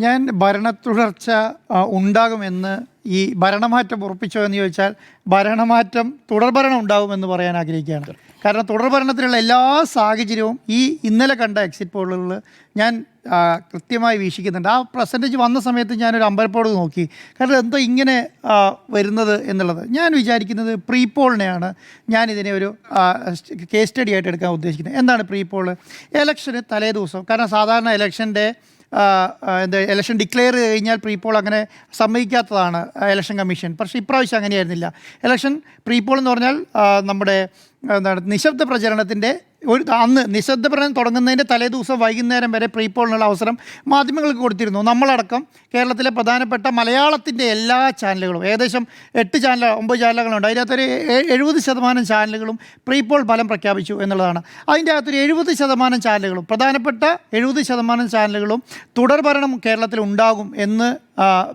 ഞാൻ ഭരണത്തുടർച്ച ഉണ്ടാകുമെന്ന് ഈ ഭരണമാറ്റം ഉറപ്പിച്ചോ എന്ന് ചോദിച്ചാൽ ഭരണമാറ്റം തുടർഭരണം ഉണ്ടാകുമെന്ന് പറയാൻ ആഗ്രഹിക്കുകയാണ്. കാരണം തുടർഭരണത്തിലുള്ള എല്ലാ സാഹചര്യവും ഈ ഇന്നലെ കണ്ട എക്സിറ്റ് പോളുകളിൽ ഞാൻ കൃത്യമായി വീക്ഷിക്കുന്നുണ്ട്. ആ പെർസെൻറ്റേജ് വന്ന സമയത്ത് ഞാനൊരു അമ്പലപ്പോട് നോക്കി. കാരണം എന്താ ഇങ്ങനെ വരുന്നത് എന്നുള്ളത് ഞാൻ വിചാരിക്കുന്നത് പ്രീ പോളിനെയാണ് ഞാനിതിനെ ഒരു കേസ് സ്റ്റഡി ആയിട്ട് എടുക്കാൻ ഉദ്ദേശിക്കുന്നത്. എന്താണ് പ്രീ പോള്? ഇലക്ഷന് തലേ ദിവസം, കാരണം സാധാരണ ഇലക്ഷൻ്റെ ഇലക്ഷൻ ഡിക്ലെയർ കഴിഞ്ഞാൽ പ്രീ പോൾ അങ്ങനെ സമ്മതിക്കാത്തതാണ് ഇലക്ഷൻ കമ്മീഷൻ. പക്ഷേ ഇപ്രാവശ്യം അങ്ങനെയായിരുന്നില്ല. ഇലക്ഷൻ പ്രീ പോൾ എന്ന് പറഞ്ഞാൽ നമ്മുടെ നിശബ്ദ പ്രചരണത്തിൻ്റെ അന്ന് നിശബ്ദ പ്രചരണം തുടങ്ങുന്നതിൻ്റെ തലേ ദിവസം വൈകുന്നേരം വരെ പ്രീ പോളിനുള്ള അവസരം മാധ്യമങ്ങൾക്ക് കൊടുത്തിരുന്നു. നമ്മളടക്കം കേരളത്തിലെ പ്രധാനപ്പെട്ട മലയാളത്തിൻ്റെ എല്ലാ ചാനലുകളും, ഏകദേശം 9 ചാനലുകളുണ്ട്. അതിനകത്തൊരു 70% ചാനലുകളും പ്രീ പോൾ ഫലം പ്രഖ്യാപിച്ചു എന്നുള്ളതാണ്. അതിൻ്റെ അകത്തൊരു 70% ചാനലുകളും, പ്രധാനപ്പെട്ട 70% ചാനലുകളും തുടർഭരണം കേരളത്തിൽ ഉണ്ടാകും എന്ന്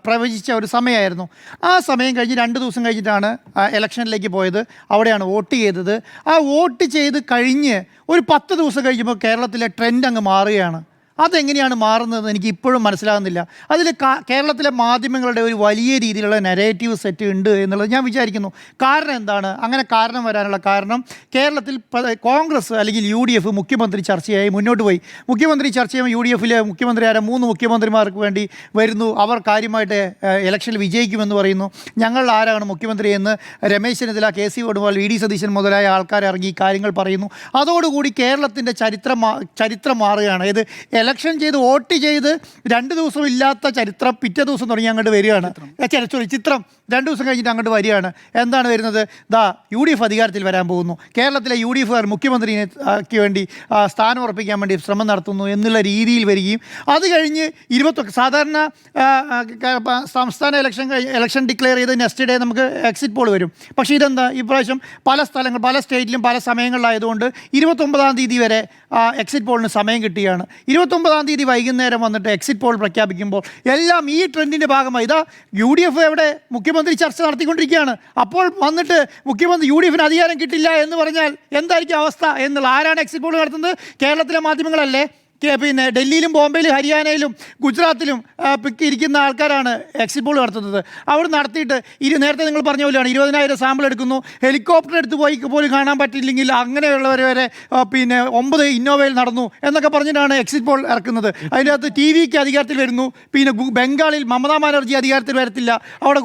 പ്രവചിച്ച ഒരു സമയമായിരുന്നു. ആ സമയം കഴിഞ്ഞ് 2 ദിവസം കഴിഞ്ഞിട്ടാണ് ഇലക്ഷനിലേക്ക് പോയത്. അവിടെയാണ് വോട്ട് ചെയ്തത്. ആ വോട്ട് ചെയ്ത് കഴിഞ്ഞ് ഒരു 10 ദിവസം കഴിയുമ്പോൾ കേരളത്തിലെ ട്രെൻഡ് അങ്ങ് മാറുകയാണ്. അതെങ്ങനെയാണ് മാറുന്നത് എനിക്ക് ഇപ്പോഴും മനസ്സിലാകുന്നില്ല. അതിൽ കേരളത്തിലെ മാധ്യമങ്ങളുടെ ഒരു വലിയ രീതിയിലുള്ള നെഗറ്റീവ് സെറ്റ് ഉണ്ട് എന്നുള്ളത് ഞാൻ വിചാരിക്കുന്നു. കാരണം എന്താണ് അങ്ങനെ കാരണം വരാനുള്ള കാരണം? കേരളത്തിൽ കോൺഗ്രസ് അല്ലെങ്കിൽ UDF മുഖ്യമന്ത്രി ചർച്ചയായി മുന്നോട്ട് പോയി. മുഖ്യമന്ത്രി ചർച്ച ചെയ്യുമ്പോൾ UDFലെ മുഖ്യമന്ത്രിമാരെ 3 മുഖ്യമന്ത്രിമാർക്ക് വേണ്ടി വരുന്നു. അവർ കാര്യമായിട്ട് ഇലക്ഷനിൽ വിജയിക്കുമെന്ന് പറയുന്നു. ഞങ്ങൾ ആരാണ് മുഖ്യമന്ത്രി എന്ന് രമേശ് ചെന്നിത്തല, KC വേണുഗോപാൽ, VD സതീശൻ മുതലായ ആൾക്കാർ ഇറങ്ങി കാര്യങ്ങൾ പറയുന്നു. അതോടുകൂടി കേരളത്തിൻ്റെ ചരിത്രം മാറുകയാണ്. ഇത് ഇലക്ഷൻ ചെയ്ത് വോട്ട് ചെയ്ത് 2 ദിവസം ഇല്ലാത്ത ചരിത്രം പിറ്റേ ദിവസം തുടങ്ങി അങ്ങോട്ട് വരികയാണ്. ചിത്രം 2 ദിവസം കഴിഞ്ഞിട്ട് അങ്ങോട്ട് വരികയാണ്. എന്താണ് വരുന്നത്? UDF അധികാരത്തിൽ വരാൻ പോകുന്നു, കേരളത്തിലെ UDF മുഖ്യമന്ത്രിക്ക് വേണ്ടി സ്ഥാനം ഉറപ്പിക്കാൻ വേണ്ടി ശ്രമം നടത്തുന്നു എന്നുള്ള രീതിയിൽ വരികയും അത് കഴിഞ്ഞ് സാധാരണ സംസ്ഥാന ഇലക്ഷൻ ഡിക്ലെയർ ചെയ്ത് നെക്സ്റ്റ് ഡേ നമുക്ക് എക്സിറ്റ് പോൾ വരും. പക്ഷേ ഇതെന്താ ഇപ്രാവശ്യം പല സ്റ്റേറ്റിലും പല സമയങ്ങളിലായതുകൊണ്ട് 29-ാം തീയതി വരെ എക്സിറ്റ് പോളിന് സമയം കിട്ടുകയാണ്. 29-ാം തീയതി വൈകുന്നേരം വന്നിട്ട് എക്സിറ്റ് പോൾ പ്രഖ്യാപിക്കുമ്പോൾ എല്ലാം ഈ ട്രെൻഡിൻ്റെ ഭാഗമായി UDF എവിടെ മുഖ്യമന്ത്രി ചർച്ച നടത്തിക്കൊണ്ടിരിക്കുകയാണ്. അപ്പോൾ വന്നിട്ട് UDFന് അധികാരം കിട്ടില്ല എന്ന് പറഞ്ഞാൽ എന്തായിരിക്കും അവസ്ഥ എന്നുള്ള? ആരാണ് എക്സിറ്റ് പോൾ നടത്തുന്നത്? കേരളത്തിലെ മാധ്യമങ്ങളല്ലേ? പിന്നെ ഡൽഹിയിലും ബോംബെയിലും ഹരിയാനയിലും ഗുജറാത്തിലും ഇരിക്കുന്ന ആൾക്കാരാണ് എക്സിറ്റ് പോൾ നടത്തുന്നത്. അവിടെ നടത്തിയിട്ട് നേരത്തെ നിങ്ങൾ പറഞ്ഞ പോലെയാണ് 20,000 സാമ്പിൾ എടുക്കുന്നു. ഹെലികോപ്റ്റർ എടുത്ത് പോലും കാണാൻ പറ്റില്ലെങ്കിൽ അങ്ങനെയുള്ളവർ വരെ 9 ഇന്നോവയിൽ നടന്നു എന്നൊക്കെ പറഞ്ഞിട്ടാണ് എക്സിറ്റ് പോൾ ഇറക്കുന്നത്. അതിൻ്റെ അകത്ത് TVക്ക് അധികാരത്തിൽ വരുന്നു. പിന്നെ ബംഗാളിൽ മമതാ ബാനർജി അധികാരത്തിൽ വരത്തില്ല, അവിടെ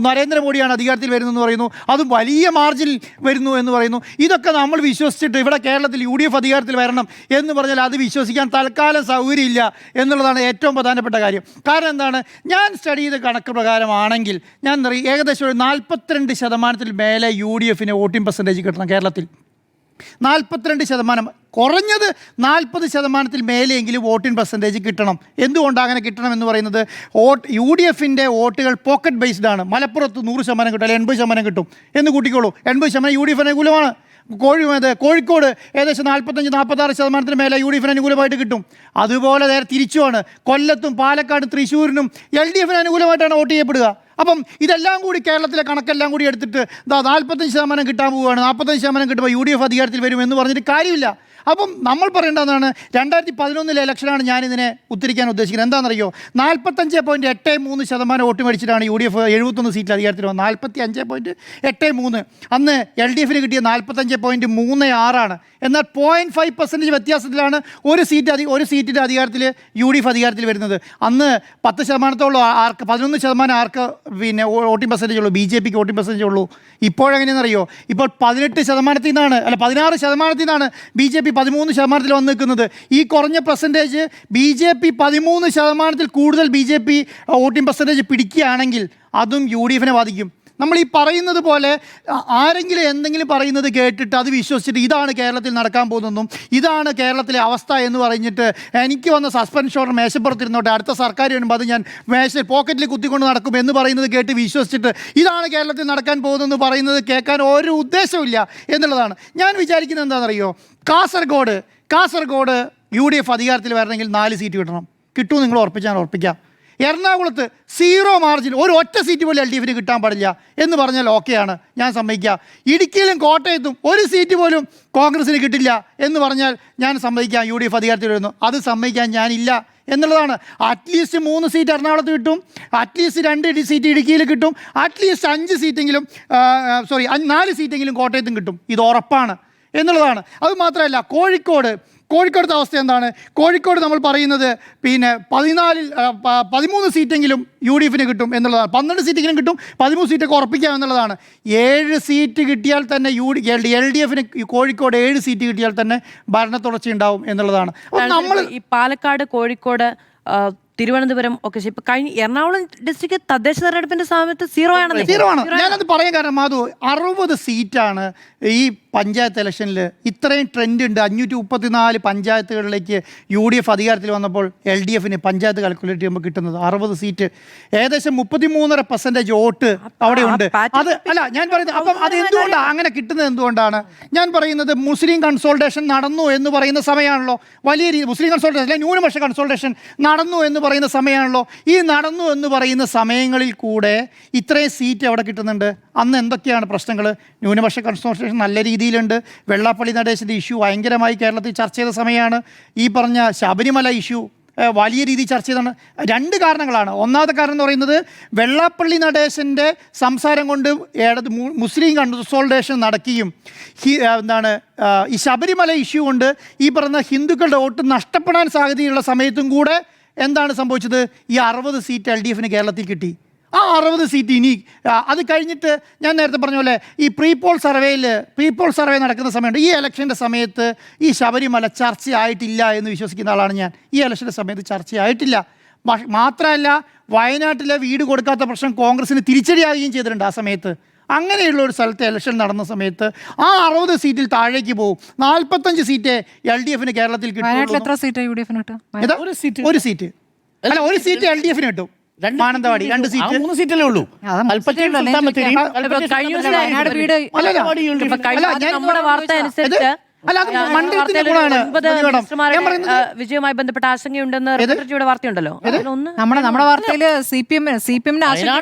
നരേന്ദ്രമോദിയാണ് അധികാരത്തിൽ വരുന്നതെന്ന് പറയുന്നു. അതും വലിയ മാർജിനിൽ വരുന്നു എന്ന് പറയുന്നു. ഇതൊക്കെ നമ്മൾ വിശ്വസിച്ചിട്ട് ഇവിടെ കേരളത്തിൽ UDF അധികാരത്തിൽ വരണം എന്ന് പറഞ്ഞാൽ അത് വിശ്വസിക്കാൻ തൽക്കാലം സൗകര്യമില്ല എന്നുള്ളതാണ് ഏറ്റവും പ്രധാനപ്പെട്ട കാര്യം. കാരണം എന്താണ്? ഞാൻ സ്റ്റഡി ചെയ്ത കണക്ക് പ്രകാരമാണെങ്കിൽ ഞാൻ ഏകദേശം ഒരു 42% മേലെ UDFന് വോട്ടിംഗ് പെർസെൻറ്റേജ് കിട്ടണം കേരളത്തിൽ. 42%, കുറഞ്ഞത് 40% മേലെയെങ്കിലും വോട്ടിംഗ് പെർസെൻറ്റേജ് കിട്ടണം. എന്തുകൊണ്ടാണ് അങ്ങനെ കിട്ടണം എന്ന് പറയുന്നത്? UDFൻ്റെ വോട്ടുകൾ പോക്കറ്റ് ബേസ്ഡ് ആണ്. മലപ്പുറത്ത് 100% കിട്ടും, അല്ലെങ്കിൽ 80% കിട്ടും എന്ന് കൂട്ടിക്കോളൂ. 80% UDF അനുകൂലമാണ്. കോഴിക്കോട് ഏകദേശം 45-46% മേലെ UDFന് അനുകൂലമായിട്ട് കിട്ടും. അതുപോലെ നേരെ തിരിച്ചുമാണ് കൊല്ലത്തും പാലക്കാടും തൃശ്ശൂരിനും LDFന് അനുകൂലമായിട്ടാണ് വോട്ട് ചെയ്യപ്പെടുക. അപ്പം ഇതെല്ലാം കൂടി കേരളത്തിലെ കണക്കെല്ലാം കൂടി എടുത്തിട്ട് 45% കിട്ടാൻ പോവുകയാണ്. 45% കിട്ടുമ്പോൾ UDF അധികാരത്തിൽ വരും എന്ന് പറഞ്ഞിട്ട് കാര്യമില്ല. അപ്പം നമ്മൾ പറയേണ്ടതാണ് 2011 ഇലക്ഷനാണ് ഞാനിതിനെ ഉത്തരിക്കാൻ ഉദ്ദേശിക്കുന്നത്. എന്താണെന്നറിയോ? 45.83% വോട്ട് മേടിച്ചിട്ടാണ് UDF 71 സീറ്റിൽ അധികാരത്തിൽ വന്നത്. 45.83. അന്ന് LDFന് കിട്ടിയ 45.36. എന്നാൽ 0.5% വ്യത്യാസത്തിലാണ് ഒരു സീറ്റിൻ്റെ അധികാരത്തിൽ UDF അധികാരത്തിൽ വരുന്നത്. അന്ന് 10%-ഓളം 11% ആർക്ക് വോട്ടിംഗ് പെർസെൻറ്റേജ് ഉള്ളൂ, BJPക്ക് വോട്ടിംഗ് പെർസെൻറ്റേജ് ഉള്ളൂ. ഇപ്പോഴെങ്ങനെയെന്നറിയോ? ഇപ്പോൾ 18% നിന്നാണ്, അല്ല 16% നിന്നാണ് BJP 13% വന്ന് നിൽക്കുന്നത്. ഈ കുറഞ്ഞ പെർസെൻറ്റേജ് BJP 13% കൂടുതൽ BJP വോട്ടിംഗ് പെർസെൻറ്റേജ് പിടിക്കുകയാണെങ്കിൽ അതും UDFനെ ബാധിക്കും. നമ്മൾ ഈ പറയുന്നത് പോലെ ആരെങ്കിലും എന്തെങ്കിലും പറയുന്നത് കേട്ടിട്ട് അത് വിശ്വസിച്ചിട്ട് ഇതാണ് കേരളത്തിൽ നടക്കാൻ പോകുന്നതെന്നും ഇതാണ് കേരളത്തിലെ അവസ്ഥ എന്ന് പറഞ്ഞിട്ട് എനിക്ക് വന്ന സസ്പെൻഷൻ ഓർഡർ മേശപ്പുറത്തിരുന്നോട്ടെ, അടുത്ത സർക്കാർ വരുമ്പോൾ അത് ഞാൻ പോക്കറ്റിൽ കുത്തിക്കൊണ്ട് നടക്കും എന്ന് പറയുന്നത് കേട്ട് വിശ്വസിച്ചിട്ട് ഇതാണ് കേരളത്തിൽ നടക്കാൻ പോകുന്നതെന്ന് പറയുന്നത് കേൾക്കാൻ ഒരു ഉദ്ദേശമില്ല എന്നുള്ളതാണ്. ഞാൻ വിചാരിക്കുന്നത് എന്താണെന്നറിയോ? കാസർഗോഡ് UDF അധികാരത്തിൽ വരണമെങ്കിൽ 4 സീറ്റ് കിട്ടണം. കിട്ടും, നിങ്ങൾ ഉറപ്പിക്കാം. എറണാകുളത്ത് 0 മാർജിൻ, ഒരു ഒറ്റ സീറ്റ് പോലും LDFന് കിട്ടാൻ പാടില്ല എന്ന് പറഞ്ഞാൽ ഓക്കെയാണ്, ഞാൻ സമ്മതിക്കാം. ഇടുക്കിയിലും കോട്ടയത്തും ഒരു സീറ്റ് പോലും കോൺഗ്രസിന് കിട്ടില്ല എന്ന് പറഞ്ഞാൽ ഞാൻ സമ്മതിക്കാം, UDF അധികാരത്തിൽ വരുന്നു. അത് സമ്മതിക്കാൻ ഞാനില്ല എന്നുള്ളതാണ്. അറ്റ്ലീസ്റ്റ് 3 സീറ്റ് എറണാകുളത്ത് കിട്ടും, അറ്റ്ലീസ്റ്റ് 2 സീറ്റ് ഇടുക്കിയിൽ കിട്ടും, അറ്റ്ലീസ്റ്റ് 5 സീറ്റെങ്കിലും 4 സീറ്റെങ്കിലും കോട്ടയത്തും കിട്ടും. ഇത് ഉറപ്പാണ് എന്നുള്ളതാണ്. അത് മാത്രമല്ല, കോഴിക്കോടത്തെ അവസ്ഥ എന്താണ്? കോഴിക്കോട് നമ്മൾ പറയുന്നത് പിന്നെ 13 സീറ്റെങ്കിലും UDF കിട്ടും എന്നുള്ളതാണ്. 12 സീറ്റെങ്കിലും കിട്ടും, 13 സീറ്റൊക്കെ ഉറപ്പിക്കാം എന്നുള്ളതാണ്. 7 സീറ്റ് കിട്ടിയാൽ തന്നെ LDF കോഴിക്കോട് 7 സീറ്റ് കിട്ടിയാൽ തന്നെ ഭരണ തുടർച്ച ഉണ്ടാവും എന്നുള്ളതാണ്. അപ്പോൾ നമ്മൾ ഈ പാലക്കാട്, കോഴിക്കോട്, തിരുവനന്തപുരം ഒക്കെ ഇപ്പൊ കഴിഞ്ഞ എറണാകുളം ഡിസ്ട്രിക്ട് തദ്ദേശ തെരഞ്ഞെടുപ്പിന്റെ സമയത്ത് 0 ആണ്. ഞാനത് പറയാൻ കാരണം മാധു, 60 സീറ്റാണ് ഈ പഞ്ചായത്ത് ഇലക്ഷനിൽ. ഇത്രയും ട്രെൻഡ് ഉണ്ട്. 534 പഞ്ചായത്തുകളിലേക്ക് UDF അധികാരത്തിൽ വന്നപ്പോൾ LDF പഞ്ചായത്ത് കാൽക്കുലേറ്റ് ചെയ്യുമ്പോൾ കിട്ടുന്നത് 60 സീറ്റ്, ഏകദേശം 33.5% വോട്ട് അവിടെ ഉണ്ട്. അത് അല്ല ഞാൻ പറയുന്നത്. അപ്പം അത് എന്തുകൊണ്ടാണ് അങ്ങനെ കിട്ടുന്നത്? എന്തുകൊണ്ടാണ് ഞാൻ പറയുന്നത്? മുസ്ലിം കൺസോൾട്ടേഷൻ നടന്നു എന്ന് പറയുന്ന സമയമാണല്ലോ. വലിയ രീതി മുസ്ലിം കൺസോൾട്ടേഷൻ അല്ലെ ന്യൂനപക്ഷ കൺസോൾട്ടേഷൻ നടന്നു എന്ന് പറയുന്ന സമയമാണല്ലോ. ഈ നടന്നു എന്ന് പറയുന്ന സമയങ്ങളിൽ കൂടെ ഇത്രയും സീറ്റ് എവിടെ കിട്ടുന്നുണ്ട്? അന്ന് എന്തൊക്കെയാണ് പ്രശ്നങ്ങൾ? ന്യൂനപക്ഷ കൺസോൾട്ടേഷൻ നല്ല രീതിയിലുണ്ട്. വെള്ളാപ്പള്ളി നടേശൻ്റെ ഇഷ്യൂ ഭയങ്കരമായി കേരളത്തിൽ ചർച്ച ചെയ്ത സമയമാണ്. ഈ പറഞ്ഞ ശബരിമല ഇഷ്യൂ വലിയ രീതിയിൽ ചർച്ച ചെയ്താണ്. 2 കാരണങ്ങളാണ്. ഒന്നാമത്തെ കാരണം എന്ന് പറയുന്നത് വെള്ളാപ്പള്ളി നടേശൻ്റെ സംസാരം കൊണ്ട് മുസ്ലിം കൺസോൾട്ടേഷൻ നടക്കുകയും ഈ ശബരിമല ഇഷ്യൂ കൊണ്ട് ഈ പറഞ്ഞ ഹിന്ദുക്കളുടെ വോട്ട് നഷ്ടപ്പെടാൻ സാധ്യതയുള്ള സമയത്തും കൂടെ എന്താണ് സംഭവിച്ചത്? ഈ 60 സീറ്റ് LDF കേരളത്തിൽ കിട്ടി. ആ 60 സീറ്റ് ഇനി അത് കഴിഞ്ഞിട്ട് ഞാൻ നേരത്തെ പറഞ്ഞ പോലെ ഈ പ്രീ പോൾ സർവേ നടക്കുന്ന സമയമുണ്ട്. ഈ ഇലക്ഷൻ്റെ സമയത്ത് ഈ ശബരിമല ചർച്ചയായിട്ടില്ല എന്ന് വിശ്വസിക്കുന്ന ആളാണ് ഞാൻ. ഈ ഇലക്ഷൻ്റെ സമയത്ത് ചർച്ചയായിട്ടില്ല. മാത്രമല്ല, വയനാട്ടിലെ വീട് കൊടുക്കാത്ത പ്രശ്നം കോൺഗ്രസിന് തിരിച്ചടിയാകുകയും ചെയ്തിട്ടുണ്ട് ആ സമയത്ത്. അങ്ങനെയുള്ള ഒരു സ്ഥലത്ത് ഇലക്ഷൻ നടന്ന സമയത്ത് ആ 60 സീറ്റിൽ താഴേക്ക് പോകും. 45 സീറ്റ് LDF കേരളത്തിൽ കിട്ടും. ഒരു സീറ്റ് അല്ല, ഒരു സീറ്റ് LDF കിട്ടും. മാനന്തവാടി 2 സീറ്റ്, 3 സീറ്റല്ലേ ഉള്ളൂ. നമ്മുടെ വാർത്ത അനുസരിച്ച് വിജയവുമായി ബന്ധപ്പെട്ട ആശങ്കയുണ്ടെന്ന് റിപ്പോർട്ടറുടെ വാർത്തയുണ്ടല്ലോ. നമ്മുടെ വാർത്തയിൽ CPM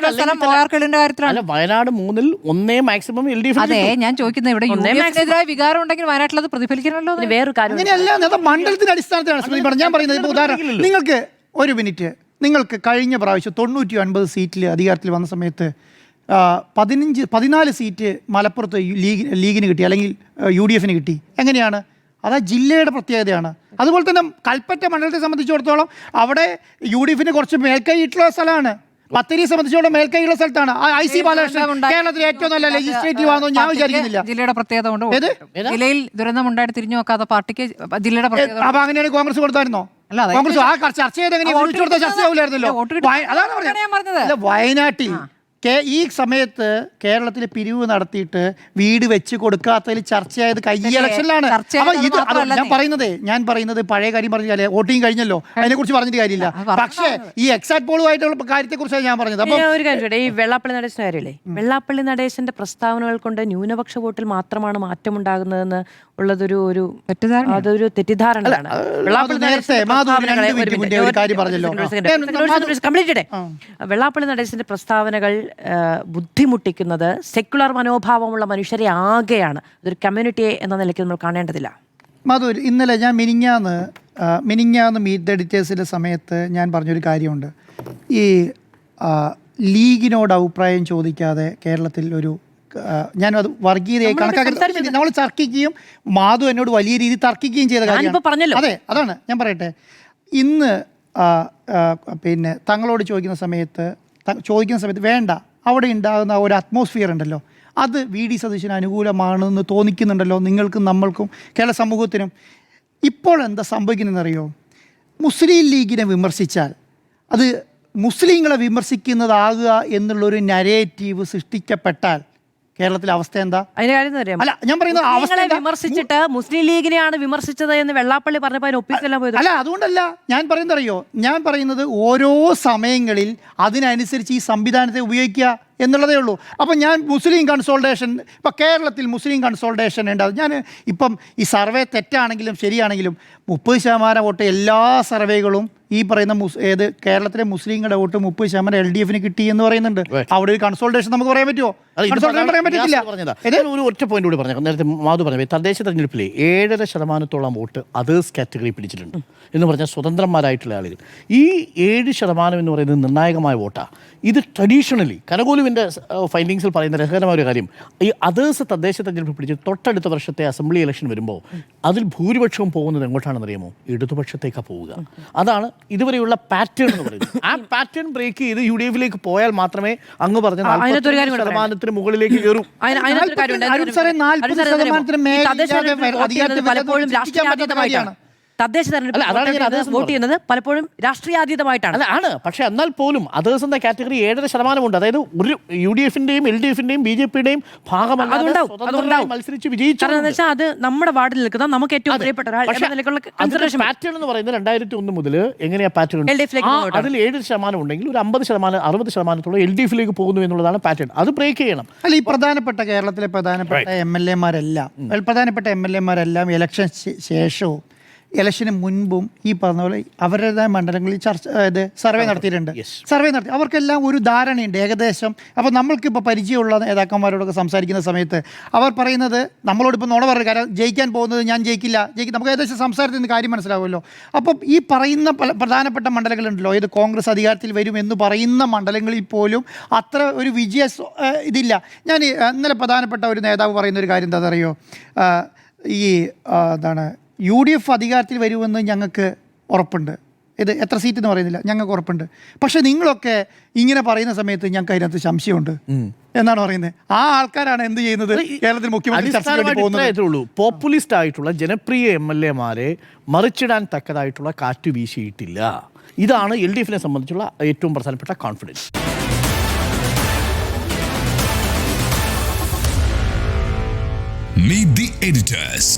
കാര്യത്തിലാണ്. വയനാട് 3-ൽ 1 മാക്സിമം LDF. അതെ, ഞാൻ ചോദിക്കുന്നത് ഇവിടെ UDF-നെതിരായ വികാരം ഉണ്ടെങ്കിൽ വയനാട്ടിൽ അത് പ്രതിഫലിക്കണമല്ലോ. വേറൊരു കാര്യം അങ്ങനെയല്ല, മണ്ഡലത്തിന്റെ അടിസ്ഥാനത്തിലാണ് ഞാൻ പറയുന്നത്. ഉദാഹരണം, നിങ്ങൾക്ക് ഒരു മിനിറ്റ്, നിങ്ങൾക്ക് കഴിഞ്ഞ പ്രാവശ്യം 99 സീറ്റിൽ അധികാരത്തിൽ വന്ന സമയത്ത് 14 സീറ്റ് മലപ്പുറത്ത് ലീഗിന് കിട്ടി, അല്ലെങ്കിൽ UDF കിട്ടി. എങ്ങനെയാണ്? അത് ജില്ലയുടെ പ്രത്യേകതയാണ്. അതുപോലെ തന്നെ കൽപ്പറ്റ മണ്ഡലത്തെ സംബന്ധിച്ചിടത്തോളം അവിടെ UDF കുറച്ച് മേൽക്കൈയിട്ടുള്ള സ്ഥലമാണ്. ബത്തേരിയെ സംബന്ധിച്ചോളം മേൽക്കൈയുള്ള സ്ഥലത്താണ്. IC ബാലകൃഷ്ണൻ കേരളത്തിലെ ഏറ്റവും നല്ല ലെജിസ്ലേറ്റീവ് ആണെന്ന് ഞാൻ വിചാരിക്കുന്നില്ല. ജില്ലയുടെ പ്രത്യേകത കൊണ്ട് ജില്ലയിൽ ദുരന്തമുണ്ടായിട്ട് തിരിഞ്ഞു നോക്കാത്ത പാർട്ടിക്ക് ജില്ലയുടെ പ്രത്യേകത. അപ്പൊ അങ്ങനെയാണ് കോൺഗ്രസ് കൊടുത്തായിരുന്നോ? കോൺഗ്രസ് ആ ചർച്ച ചെയ്ത് ചർച്ചയാവില്ലായിരുന്നല്ലോ. അതാണ് പറഞ്ഞത്. വയനാട്ടിൽ ഈ സമയത്ത് കേരളത്തിൽ പിരിവ് നടത്തിയിട്ട് വീട് വെച്ച് കൊടുക്കാത്തതിൽ ചർച്ചയായത് കഴിഞ്ഞ ഇലക്ഷനിലാണ്. അപ്പൊ ഇത് ഞാൻ പറയുന്നത് പഴയ കാര്യം പറഞ്ഞാലേ വോട്ടിങ് കഴിഞ്ഞല്ലോ, അതിനെക്കുറിച്ച് പറഞ്ഞിട്ട് കാര്യമില്ല. പക്ഷേ ഈ എക്സാക്ട് പോളുമായിട്ടുള്ള കാര്യത്തെക്കുറിച്ചാണ് ഞാൻ പറഞ്ഞത്. അപ്പൊ ഒരു കാര്യം, ഈ വെള്ളാപ്പള്ളി നടേശന്റെ കാര്യമില്ലേ, വെള്ളാപ്പള്ളി നടേശന്റെ പ്രസ്താവനകൾ കൊണ്ട് ന്യൂനപക്ഷ വോട്ടിൽ മാത്രമാണ് മാറ്റമുണ്ടാകുന്നതെന്ന് ഉള്ളതൊരു അതൊരു തെറ്റിദ്ധാരണയാണ്. വെള്ളാപ്പള്ളി നടേശന്റെ പ്രസ്താവനകൾ ബുദ്ധിമുട്ടിക്കുന്നത് സെക്യുലർ മനോഭാവമുള്ള മനുഷ്യരെ ആകെയാണ്. അതൊരു കമ്മ്യൂണിറ്റിയെ എന്ന നിലയ്ക്ക് നമ്മൾ കാണേണ്ടതില്ല. മധുർ, ഇന്നലെ ഞാൻ മിനിഞ്ഞാന്ന് മീറ്റ് ദ എഡിറ്റേഴ്സിൻ്റെ സമയത്ത് ഞാൻ പറഞ്ഞൊരു കാര്യമുണ്ട്. ഈ ലീഗിനോട് അഭിപ്രായം ചോദിക്കാതെ കേരളത്തിൽ ഒരു ഞാനത് വർഗീയതയായി കണക്കാക്കി നമ്മൾ തർക്കിക്കുകയും മാധു എന്നോട് വലിയ രീതിയിൽ തർക്കിക്കുകയും ചെയ്ത കാര്യം. അതെ, അതാണ് ഞാൻ പറയട്ടെ. ഇന്ന് പിന്നെ തങ്ങളോട് ചോദിക്കുന്ന സമയത്ത് വേണ്ട, അവിടെ ഉണ്ടാകുന്ന ഒരു അറ്റ്മോസ്ഫിയർ ഉണ്ടല്ലോ, അത് VD സതീശന് അനുകൂലമാണെന്ന് തോന്നിക്കുന്നുണ്ടല്ലോ നിങ്ങൾക്കും നമ്മൾക്കും കേരള സമൂഹത്തിനും. ഇപ്പോൾ എന്താ സംഭവിക്കുന്നതെന്നറിയോ? മുസ്ലിം ലീഗിനെ വിമർശിച്ചാൽ അത് മുസ്ലിങ്ങളെ വിമർശിക്കുന്നതാകുക എന്നുള്ളൊരു നരേറ്റീവ് സൃഷ്ടിക്കപ്പെട്ടാൽ കേരളത്തിലെ അവസ്ഥ എന്താ? അതിന്റെ കാര്യം അല്ല, ഞാൻ പറയുന്നത് വിമർശിച്ചിട്ട് മുസ്ലിം ലീഗിനെയാണ് വിമർശിച്ചത് എന്ന് വെള്ളാപ്പള്ളി പറഞ്ഞപ്പോൾ അതിന് ഒപ്പിസെല്ലാം പോയത്. അല്ല, അതുകൊണ്ടല്ല ഞാൻ പറയുന്നത്. അറിയോ, ഞാൻ പറയുന്നത് ഓരോ സമയങ്ങളിൽ അതിനനുസരിച്ച് ഈ സംവിധാനത്തെ ഉപയോഗിക്കുക. എന്നുള്ളതേ ഉള്ളൂ. അപ്പം ഞാൻ മുസ്ലിം കൺസോൾട്ടേഷൻ, ഇപ്പം കേരളത്തിൽ മുസ്ലിം കൺസോൾട്ടേഷൻ ഉണ്ടാകും. ഞാൻ ഇപ്പം ഈ സർവേ തെറ്റാണെങ്കിലും ശരിയാണെങ്കിലും 30% വോട്ട് എല്ലാ സർവേകളും ഈ പറയുന്ന കേരളത്തിലെ മുസ്ലിങ്ങളുടെ വോട്ട് 30% LDFന് കിട്ടി എന്ന് പറയുന്നുണ്ട്. അവിടെ ഒരു കൺസോൾട്ടേഷൻ നമുക്ക് പറയാൻ പറ്റുമോ? കൺസോൾട്ടേഷൻ പറയാൻ പറ്റില്ല. ഒരു ഒറ്റ പോയിന്റ് കൂടി പറഞ്ഞു. നേരത്തെ മാധു പറഞ്ഞു, തദ്ദേശ തെരഞ്ഞെടുപ്പിലെ 7% വോട്ട് അതേഴ്സ് കാറ്റഗറി പിടിച്ചിട്ടുണ്ട് എന്ന് പറഞ്ഞാൽ സ്വതന്ത്രന്മാരായിട്ടുള്ള ആളുകൾ. ഈ 7% എന്ന് പറയുന്നത് നിർണായകമായ വോട്ടാണ്. ഇത് ട്രഡീഷണലി കനകോലുവിൻ്റെ ഫൈൻഡിങ്സിൽ പറയുന്ന രസകരമായ ഒരു കാര്യം, ഈ അതേഴ്സ് തദ്ദേശ തെരഞ്ഞെടുപ്പ് പിടിച്ച് തൊട്ടടുത്ത വർഷത്തെ അസംബ്ലി ഇലക്ഷൻ വരുമ്പോൾ അതിൽ ഭൂരിപക്ഷവും പോകുന്നത് എങ്ങോട്ടാണെന്ന് അറിയാമോ? ഇടതുപക്ഷത്തേക്കാണ് പോവുക. അതാണ് ഇതുവരെയുള്ള പാറ്റേൺ എന്ന് പറയുന്നത്. ആ പാറ്റേൺ ബ്രേക്ക് ചെയ്ത് UDF-ലേക്ക് പോയാൽ മാത്രമേ അങ്ങ് പറഞ്ഞ 40% മുകളിലേക്ക് കയറും. പലപ്പോഴും രാഷ്ട്രീയാതീതമായിട്ടാണ് തദ്ദേശ തെരഞ്ഞെടുപ്പ് വോട്ട് ചെയ്യുന്നത്, പലപ്പോഴും രാഷ്ട്രീയാതീതമായിട്ടാണ്. ആണ്. പക്ഷെ എന്നാൽ പോലും അതേഴ്സ് എന്ന കാറ്റഗറി 7% അതായത് ഒരു UDF-ന്റെയും LDF-ന്റെയും BJP-യുടെയും ഭാഗമല്ലാതെ മത്സരിച്ച് വിജയിച്ചു. അത് നമ്മുടെ വാർഡിൽ നിൽക്കുന്ന നമുക്ക് ഏറ്റവും പ്രിയപ്പെട്ട പാറ്റേൺ എന്ന് പറയുന്നത് 2001 മുതൽ എങ്ങനെയാ പാറ്റേൺ? അതിൽ 7% ഉണ്ടെങ്കിൽ ഒരു 50%, 60% LDF-ലേക്ക് പോകുന്നു എന്നുള്ളതാണ് പാറ്റേൺ. അത് ബ്രേക്ക് ചെയ്യണം. അല്ല, ഈ കേരളത്തിലെ പ്രധാനപ്പെട്ട MLA-മാരെല്ലാം ഇലക്ഷൻ ശേഷവും ഇലക്ഷന് മുൻപും ഈ പറഞ്ഞ പോലെ അവരുടേതായ മണ്ഡലങ്ങളിൽ സർവേ നടത്തിയിട്ടുണ്ട്. സർവേ നടത്തി അവർക്കെല്ലാം ഒരു ധാരണയുണ്ട് ഏകദേശം. അപ്പോൾ നമ്മൾക്കിപ്പോൾ പരിചയമുള്ള നേതാക്കന്മാരോടൊക്കെ സംസാരിക്കുന്ന സമയത്ത് അവർ പറയുന്നത്, നമ്മളോടിപ്പോൾ നുണ പറയുക, കാരണം ജയിക്കാൻ പോകുന്നത് ഞാൻ ജയിക്കില്ല, നമുക്ക് ഏകദേശം സംസാരത്തിൽ നിന്ന് കാര്യം മനസ്സിലാവുമല്ലോ. അപ്പം ഈ പറയുന്ന പ്രധാനപ്പെട്ട മണ്ഡലങ്ങളുണ്ടല്ലോ, ഇത് കോൺഗ്രസ് അധികാരത്തിൽ വരും എന്ന് പറയുന്ന മണ്ഡലങ്ങളിൽ പോലും അത്ര ഒരു ഇതില്ല. ഞാൻ ഇന്നലെ പ്രധാനപ്പെട്ട ഒരു നേതാവ് പറയുന്ന ഒരു കാര്യം എന്താണെന്നറിയോ? UDF അധികാരത്തിൽ വരുമെന്ന് ഞങ്ങൾക്ക് ഉറപ്പുണ്ട്. ഇത് എത്ര സീറ്റ് എന്ന് പറയുന്നില്ല, ഞങ്ങൾക്ക് ഉറപ്പുണ്ട്. പക്ഷെ നിങ്ങളൊക്കെ ഇങ്ങനെ പറയുന്ന സമയത്ത് ഞങ്ങൾക്ക് അതിനകത്ത് സംശയമുണ്ട് എന്നാണ് പറയുന്നത്. ആ ആൾക്കാരാണ് എന്ത് ചെയ്യുന്നത്? കേരളത്തിൽ മുഖ്യമന്ത്രി പോപ്പുലിസ്റ്റ് ആയിട്ടുള്ള ജനപ്രിയ MLA-മാരെ മറിച്ചിടാൻ തക്കതായിട്ടുള്ള കാറ്റ് വീശിയിട്ടില്ല. ഇതാണ് LDF-നെ സംബന്ധിച്ചുള്ള ഏറ്റവും പ്രധാനപ്പെട്ട കോൺഫിഡൻസ്. Meet the editors.